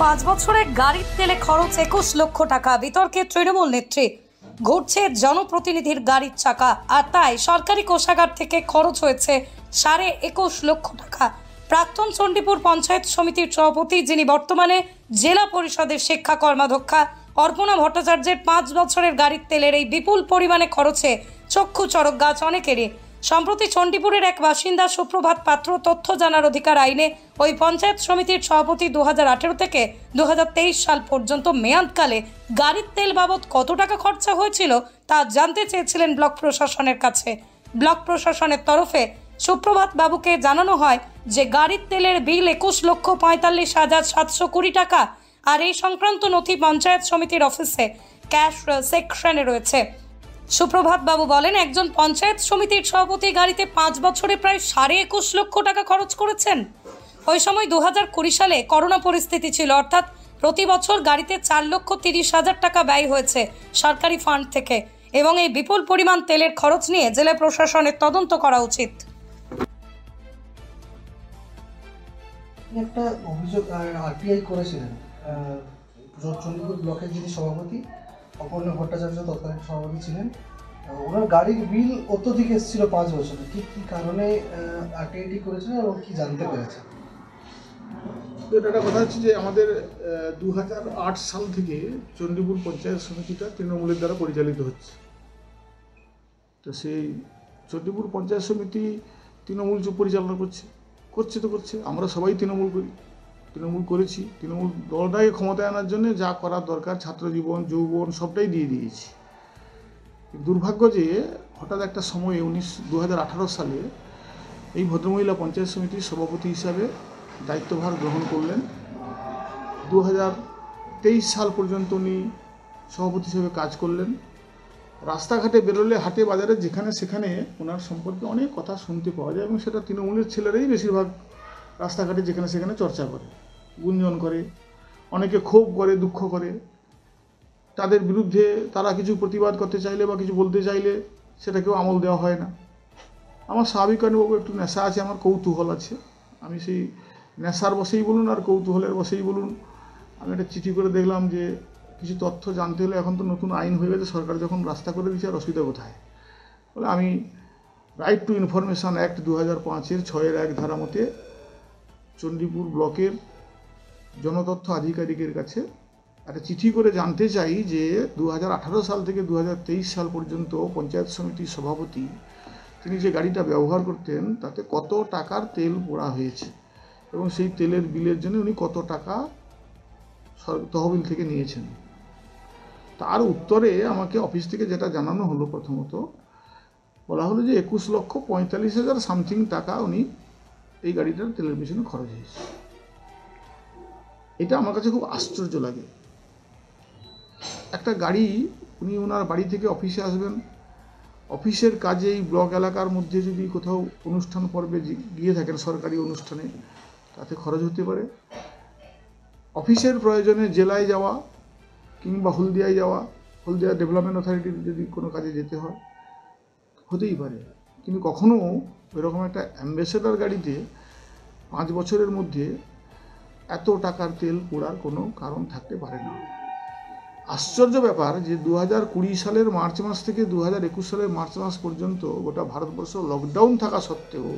5 বছরে গাড়ির তেলে খরচ 21 লক্ষ টাকা। বিতর্কে তৃণমূল নেত্রী। ঘুরছে জনপ্রতিনিধির গাড়ির চাকা, আর তাই সরকারি কোষাগার থেকে খরচ হয়েছে 21.5 লক্ষ টাকা। প্রাক্তন চণ্ডীপুর পঞ্চায়েত সমিতির সভাপতি, যিনি বর্তমানে জেলা পরিষদের শিক্ষা কর্মাধ্যক্ষা, অর্পণা ভট্টাচার্যের 5 বছরের গাড়ির তেলের এই বিপুল পরিমাণে খরচে চক্ষু চড়ক গাছ অনেকেরই। সম্প্রতি চণ্ডীপুরের এক বাসিন্দা সুপ্রভাত পাত্র তথ্য জানার অধিকার আইনে ওই পঞ্চায়েত সমিতির সভাপতি 2018 থেকে 2023 সাল পর্যন্ত মেয়াদকালে গাড়ির তেল বাবদ কত টাকা খরচা হয়েছিল তা জানতে চেয়েছিলেন ব্লক প্রশাসনের কাছে। ব্লক প্রশাসনের তরফে সুপ্রভাত বাবুকে জানানো হয় যে গাড়ির তেলের বিল 21,45,720 টাকা, আর এই সংক্রান্ত নথি পঞ্চায়েত সমিতির অফিসে ক্যাশ সেকশনে রয়েছে। সুপ্রভাত বাবু বলেন, একজন পঞ্চায়েত সমিতির সভাপতি গাড়িতে 5 বছরে প্রায় 21.5 লক্ষ টাকা খরচ করেছেন। ওই সময় 2020 সালে করোনা পরিস্থিতি ছিল, অর্থাৎ প্রতি বছর গাড়িতে 4,30,000 টাকা ব্যয় হয়েছে সরকারি ফান্ড থেকে, এবং এই বিপুল পরিমাণ তেলের খরচ নিয়ে জেলা প্রশাসনের তদন্ত করা উচিত। একটা অভিযোগ আরটিআই করেছিলেন চণ্ডীপুর ব্লকের যিনি সভাপতি অপর্ণা ভট্টাচার্য তৎকালীন সভাপতি ছিলেন। ওনার গাড়ির বিল অত্যধিক এসেছিল 5 বছরে। ঠিক কী কারণে আরটিআইটি করেছিলেন এবং কী জানতে পেরেছেন? একটা কথা হচ্ছে যে আমাদের 2008 সাল থেকে চণ্ডীপুর পঞ্চায়েত সমিতিটা তৃণমূলের দ্বারা পরিচালিত হচ্ছে। তো সেই চণ্ডীপুর পঞ্চায়েত সমিতি তৃণমূল পরিচালনা করছে। আমরা সবাই তৃণমূল করেছি। তৃণমূল দলটাকে ক্ষমতায় আনার জন্য যা করার দরকার, ছাত্র জীবন, যৌবন সবটাই দিয়ে দিয়েছি। দুর্ভাগ্য যে হঠাৎ একটা সময়ে 2018 সালে এই ভদ্রমহিলা পঞ্চায়েত সমিতির সভাপতি হিসাবে দায়িত্বভার গ্রহণ করলেন। 2023 সাল পর্যন্ত উনি সভাপতি হিসেবে কাজ করলেন। রাস্তাঘাটে বেরোলে, হাটে বাজারে যেখানে সেখানে ওনার সম্পর্কে অনেক কথা শুনতে পাওয়া যায়, এবং সেটা তৃণমূলের ছেলেরাই বেশিরভাগ রাস্তাঘাটে যেখানে সেখানে চর্চা করে, গুঞ্জন করে, অনেকে ক্ষোভ করে, দুঃখ করে। তাদের বিরুদ্ধে তারা কিছু প্রতিবাদ করতে চাইলে বা কিছু বলতে চাইলে সেটাকেও আমল দেওয়া হয় না। আমার স্বাভাবিক কারণে একটু নেশা আছে, আমার কৌতূহল আছে। আমি সেই নেশার বসেই বলুন আর কৌতূহলের বসেই বলুন, আমি একটা চিঠি করে দেখলাম যে কিছু তথ্য জানতে হলে এখন তো নতুন আইন হয়ে গেছে, সরকার যখন রাস্তা করে দিচ্ছে, আর অসুবিধা কোথায়? বলে আমি রাইট টু ইনফরমেশন অ্যাক্ট 2005-এর 6-1 ধারা মতে চণ্ডীপুর ব্লকের জনতথ্য আধিকারিকের কাছে একটা চিঠি করে জানতে চাই যে 2018 সাল থেকে 2023 সাল পর্যন্ত পঞ্চায়েত সমিতির সভাপতি তিনি যে গাড়িটা ব্যবহার করতেন তাতে কত টাকার তেল পোড়া হয়েছে, এবং সেই তেলের বিলের জন্য উনি কত টাকা তহবিল থেকে নিয়েছেন। তার উত্তরে আমাকে অফিস থেকে যেটা জানানো হলো, প্রথমত বলা হলো যে 21,45,000 সামথিং টাকা উনি এই গাড়িটার তেলের পিছনে খরচ হয়েছে। এটা আমার কাছে খুব আশ্চর্য লাগে। একটা গাড়ি, উনি ওনার বাড়ি থেকে অফিসে আসবেন, অফিসের কাজে এই ব্লক এলাকার মধ্যে যদি কোথাও অনুষ্ঠান পর্বে গিয়ে থাকেন, সরকারি অনুষ্ঠানে, তাতে খরচ হতে পারে। অফিসের প্রয়োজনে জেলায় যাওয়া কিংবা হলদিয়ায় যাওয়া, হলদিয়া ডেভেলপমেন্ট অথরিটির যদি কোনো কাজে যেতে হয়, হতেই পারে। কিন্তু কখনও এরকম একটা অ্যাম্বাসেডর গাড়িতে 5 বছরের মধ্যে এত টাকার তেল পোড়ার কোনো কারণ থাকতে পারে না। আশ্চর্য ব্যাপার যে 2020 সালের মার্চ মাস থেকে 2021 সালের মার্চ মাস পর্যন্ত গোটা ভারতবর্ষ লকডাউন থাকা সত্ত্বেও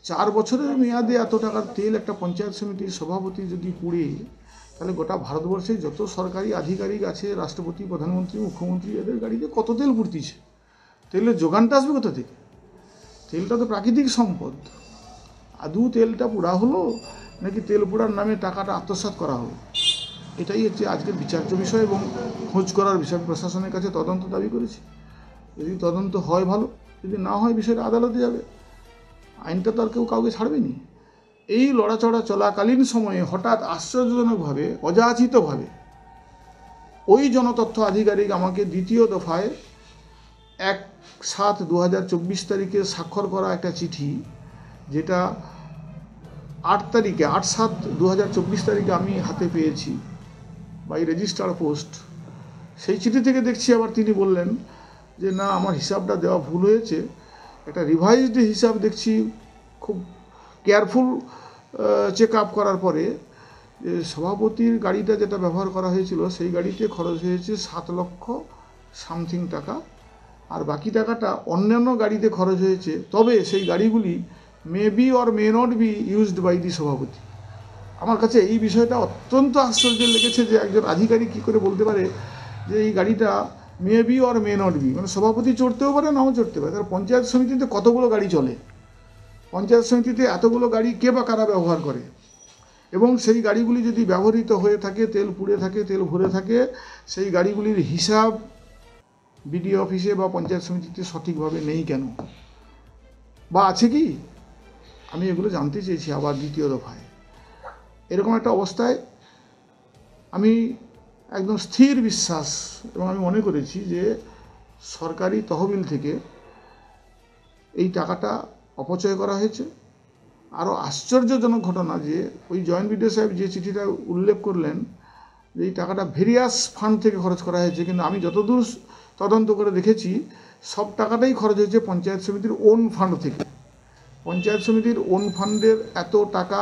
4 বছরের মেয়াদে এত টাকার তেল একটা পঞ্চায়েত সমিতির সভাপতি যদি পুড়ে, তাহলে গোটা ভারতবর্ষে যত সরকারি আধিকারিক আছে, রাষ্ট্রপতি, প্রধানমন্ত্রী, মুখ্যমন্ত্রী, এদের গাড়িতে কত তেল পুড়তিছে। তেলের যোগানটা আসবে কোথা থেকে? তেলটা তো প্রাকৃতিক সম্পদ। আদৌ তেলটা পোড়া হলো নাকি তেল পোড়ার নামে টাকাটা আত্মসাৎ করা হলো? এটাই হচ্ছে আজকের বিচার্য বিষয় এবং খোঁজ করার বিষয়। প্রশাসনের কাছে তদন্ত দাবি করেছি। যদি তদন্ত হয় ভালো, যদি না হয় বিষয়টা আদালতে যাবে। আইনটা তো আর কেউ কাউকে ছাড়বেনি। এই লড়াচড়া চলাকালীন সময়ে হঠাৎ আশ্চর্যজনকভাবে, অযাচিতভাবে ওই জনতথ্য আধিকারিক আমাকে দ্বিতীয় দফায় 1/7/2024 তারিখে স্বাক্ষর করা একটা চিঠি, যেটা 8/7/2024 তারিখে আমি হাতে পেয়েছি বাই রেজিস্টার্ড পোস্ট। সেই চিঠি থেকে দেখছি আবার তিনি বললেন যে না, আমার হিসাবটা দেওয়া ভুল হয়েছে। একটা রিভাইজড হিসাব দেখছি, খুব কেয়ারফুল চেক আপ করার পরে যে সভাপতির গাড়িটা যেটা ব্যবহার করা হয়েছিল সেই গাড়িতে খরচ হয়েছে 7 লক্ষ সামথিং টাকা, আর বাকি টাকাটা অন্যান্য গাড়িতে খরচ হয়েছে। তবে সেই গাড়িগুলি maybe or may not be used by the সভাপতি। আমার কাছে এই বিষয়টা অত্যন্ত আশ্চর্য লেগেছে যে একজন আধিকারিক কী করে বলতে পারে যে এই গাড়িটা maybe or may not be, মানে সভাপতি চড়তেও পারে নাও চড়তে পারে। তার পঞ্চায়েত সমিতিতে কতগুলো গাড়ি চলে, পঞ্চায়েত সমিতিতে এতগুলো গাড়ি কে বা কারা ব্যবহার করে, এবং সেই গাড়িগুলি যদি ব্যবহৃত হয়ে থাকে, তেল পুড়ে থাকে, তেল ভরে থাকে, সেই গাড়িগুলির হিসাব বিডিও অফিসে বা পঞ্চায়েত সমিতিতে সঠিকভাবে নেই কেন, বা আছে কি? আমি এগুলো জানতে চেয়েছি আবার দ্বিতীয় দফায়। এরকম একটা অবস্থায় আমি একদম স্থির বিশ্বাস এবং আমি মনে করেছি যে সরকারি তহবিল থেকে এই টাকাটা অপচয় করা হয়েছে। আরও আশ্চর্যজনক ঘটনা যে ওই জয়েন্ট বিডিও সাহেব যে চিঠিটা উল্লেখ করলেন যে এই টাকাটা ভেরিয়াস ফান্ড থেকে খরচ করা হয়েছে, কিন্তু আমি যতদূর তদন্ত করে দেখেছি সব টাকাটাই খরচ হয়েছে পঞ্চায়েত সমিতির ওন ফান্ড থেকে। পঞ্চায়েত সমিতির ওন ফান্ডের এত টাকা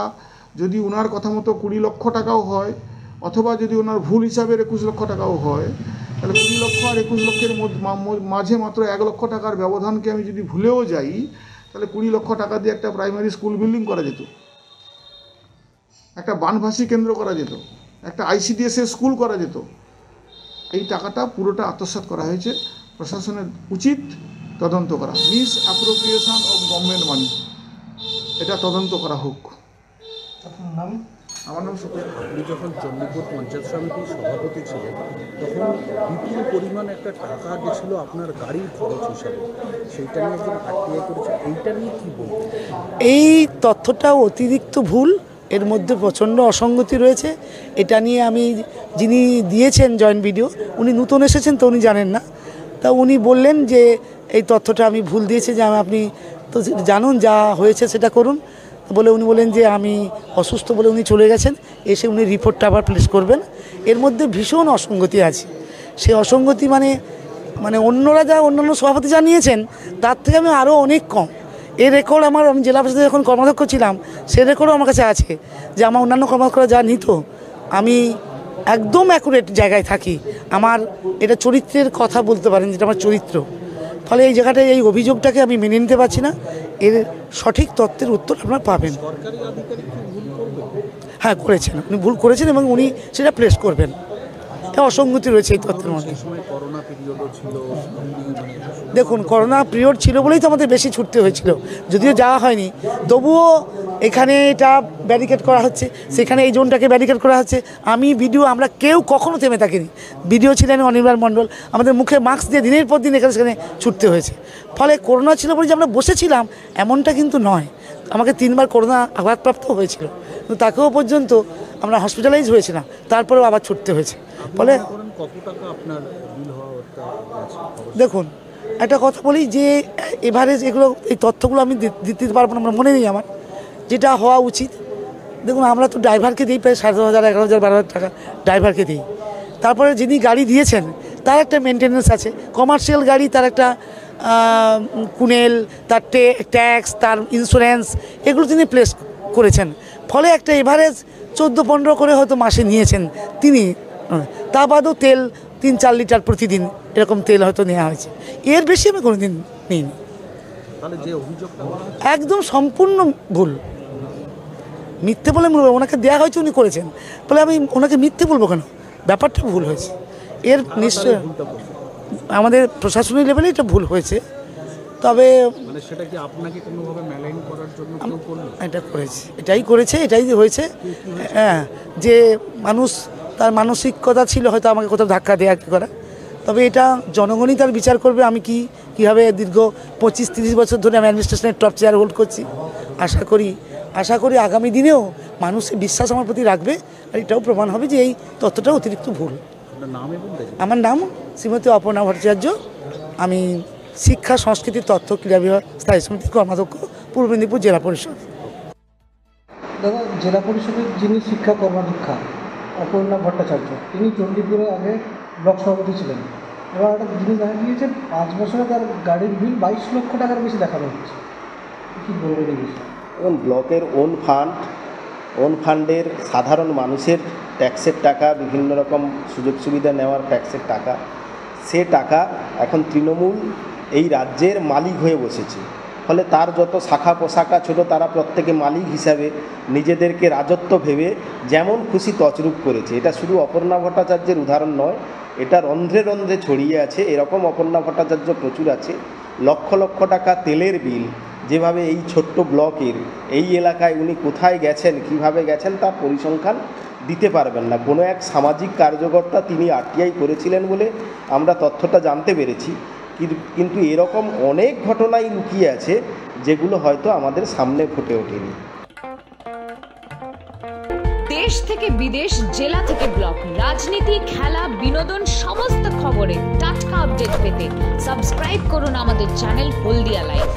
যদি ওনার কথা মতো 20 লক্ষ টাকাও হয়, অথবা যদি ওনার ভুল হিসাবে 21 লক্ষ টাকাও হয়, তাহলে 20 লক্ষ আর 21 লক্ষের মাঝে মাত্র 1 লক্ষ টাকার ব্যবধানকে আমি যদি ভুলেও যাই, তাহলে 20 লক্ষ টাকা দিয়ে একটা প্রাইমারি স্কুল বিল্ডিং করা যেত, একটা বানভাসী কেন্দ্র করা যেত, একটা ICDS-এর স্কুল করা যেত। এই টাকাটা পুরোটা আত্মসাৎ করা হয়েছে। প্রশাসনের উচিত তদন্ত করা, মিস অ্যাপ্রোপ্রিয়েশন অফ গভর্নমেন্ট মানি, এটা তদন্ত করা হোক। আপনার নাম? আমার নাম সত্যি। আপনি যখন চণ্ডীপুর পঞ্চায়েত সমিতির সভাপতি ছিলেন তখন বিপুল পরিমাণ একটা টাকা গেছিল আপনার গাড়ির খরচ হিসাবে, সেইটা নিয়ে একজন আরটিআই করেছে, এইটা নিয়ে কী বলবেন? এই তথ্যটা অতিরিক্ত ভুল, এর মধ্যে প্রচণ্ড অসঙ্গতি রয়েছে। এটা নিয়ে আমি, যিনি দিয়েছেন জয়েন্ট ভিডিও, উনি নতুন এসেছেন তো উনি জানেন না, তা উনি বললেন যে এই তথ্যটা আমি ভুল দিয়েছি, যে আপনি তো জানুন যা হয়েছে সেটা করুন বলে উনি বলেন যে আমি অসুস্থ বলে উনি চলে গেছেন, এসে উনি রিপোর্টটা আবার প্লেস করবেন। এর মধ্যে ভীষণ অসঙ্গতি আছে। সেই অসঙ্গতি মানে অন্যরা যা অন্যান্য সভাপতি জানিয়েছেন তার থেকে আমি আরও অনেক কম। এই রেকর্ড আমি জেলা পরিষদে যখন কর্মাধ্যক্ষ ছিলাম সে রেকর্ডও আমার কাছে আছে, যে আমার অন্যান্য কর্মাধ্যক্ষরা যা নিত আমি একদম অ্যাকুরেট জায়গায় থাকি। আমার এটা চরিত্রের কথা বলতে পারেন, যেটা আমার চরিত্র। ফলে এই জায়গাটায় এই অভিযোগটাকে আমি মেনে নিতে পারছি না। এর সঠিক তথ্যের উত্তর আপনারা পাবেন। সরকারি আধিকারিক কি ভুল করবে? হ্যাঁ করেছেন, উনি ভুল করেছেন এবং উনি সেটা প্লেস করবেন। অসঙ্গতি রয়েছে এই তথ্যের মধ্যে। করোনা পিরিয়ডও ছিল, দেখুন করোনা পিরিয়ড ছিল বলেই তো আমাদের বেশি ছুটতে হয়েছিল, যদিও যাওয়া হয়নি, তবুও এখানে এটা ব্যারিকেড করা হচ্ছে, সেখানে এই জোনটাকে ব্যারিকেড করা হচ্ছে। আমরা কেউ কখনো থেমে থাকিনি। ভিডিও ছিলেন অনির্বাণ মণ্ডল, আমাদের মুখে মাস্ক দিয়ে দিনের পর দিন এখানে সেখানে ছুটতে হয়েছে। ফলে করোনা ছিল বলে যে আমরা বসেছিলাম এমনটা কিন্তু নয়। আমাকে 3বার করোনা আঘাতপ্রাপ্ত হয়েছিল, কিন্তু তাকেও পর্যন্ত আমরা হসপিটালাইজ হয়েছিলাম, তারপরেও আবার ছুটতে হয়েছে। ফলে কত টাকা আপনার বিল হওয়া? দেখুন একটা কথা বলি যে এভারেজ এগুলো, এই তথ্যগুলো আমি দিতে পারবো না, আমার মনে নেই আমার যেটা হওয়া উচিত। দেখুন আমরা তো ড্রাইভারকে দিই প্রায় 10,000, 11,000, 12,000 টাকা ড্রাইভারকে দিই। তারপরে যিনি গাড়ি দিয়েছেন তার একটা মেনটেন্যান্স আছে, কমার্শিয়াল গাড়ি, তার একটা কুনেল, তার ট্যাক্স, তার ইন্স্যুরেন্স, এগুলো তিনি প্লেস করেছেন। ফলে একটা এভারেজ 14-15 করে হয়তো মাসে নিয়েছেন তিনি। তা বাদেও তেল 3-4 লিটার প্রতিদিন এরকম তেল হয়তো নেওয়া হয়েছে, এর বেশি আমি কোনোদিন নিইনি। তাহলে যে অভিযোগটা একদম সম্পূর্ণ ভুল, মিথ্যে বলে ওনাকে দেওয়া হয়েছে, উনি করেছেন বলে আমি ওনাকে মিথ্যে বলবো কেন? ব্যাপারটা ভুল হয়েছে, এর নিশ্চয় আমাদের প্রশাসনিক লেভেলে এটা ভুল হয়েছে। তবে মানে সেটা কি আপনাকে কোনোভাবে মেলাইন করার জন্য কেউ করলো? এটা করেছে, এটাই হয়েছে। হ্যাঁ, যে মানুষ তার মানসিকতা ছিল হয়তো আমাকে কোথাও ধাক্কা দেওয়া করা। তবে এটা জনগণই তার বিচার করবে। আমি কীভাবে দীর্ঘ 25-30 বছর ধরে আমি অ্যাডমিনিস্ট্রেশনের টপ চেয়ার হোল্ড করছি। আশা করি আগামী দিনেও মানুষের বিশ্বাস আমার প্রতি রাখবে, আর এটাও প্রমাণ হবে যে এই তথ্যটা অতিরিক্ত ভুল। আমার নাম শ্রীমতী অপর্ণা ভট্টাচার্য, আমি শিক্ষা, সংস্কৃতি, তথ্য, ক্রীড়া বিভাগ স্থায়ী সমিতির কর্মাধ্যক্ষ, পূর্ব মেদিনীপুর জেলা পরিষদ। দাদা, জেলা পরিষদের যিনি শিক্ষা কর্মাধ্যক্ষা অপর্ণা ভট্টাচার্য, তিনি চণ্ডীপুরে আগে ব্লক সভাপতি ছিলেন। এবার একটা জিনিস দেখা গিয়েছে 5 বছরে তার গাড়ির বিল 22 লক্ষ টাকার বেশি দেখানো হচ্ছে। কী বলবেন এই বিষয়ে? এবং ব্লকের ওন ফান্ড ওন ফান্ডের সাধারণ মানুষের ট্যাক্সের টাকা, বিভিন্ন রকম সুযোগ সুবিধা নেওয়ার ট্যাক্সের টাকা, সে টাকা এখন তৃণমূল এই রাজ্যের মালিক হয়ে বসেছে। ফলে তার যত শাখা পোশাকা ছিল তারা প্রত্যেকে মালিক হিসাবে নিজেদেরকে রাজত্ব ভেবে যেমন খুশি তছরূপ করেছে। এটা শুধু অপর্ণা ভট্টাচার্যের উদাহরণ নয়, এটা রন্ধ্রে রন্ধ্রে ছড়িয়ে আছে। এরকম অপর্ণা ভট্টাচার্য প্রচুর আছে। লক্ষ লক্ষ টাকা তেলের বিল যেভাবে এই ছোট্ট ব্লকের এই এলাকায় উনি কোথায় গেছেন, কিভাবে গেছেন তার পরিসংখ্যান দিতে পারবেন না। কোনো এক সামাজিক কার্যকর্তা তিনি আরটিআই করেছিলেন বলে আমরা তথ্যটা জানতে পেরেছি, কিন্তু এরকম অনেক ঘটনাই লুকিয়ে আছে যেগুলো হয়তো আমাদের সামনে ফুটে ওঠেনি। দেশ থেকে বিদেশ, জেলা থেকে ব্লক, রাজনীতি, খেলা, বিনোদন সমস্ত খবরে টাটকা আপডেট পেতে সাবস্ক্রাইব করুন আমাদের চ্যানেল হলদিয়া লাইভ।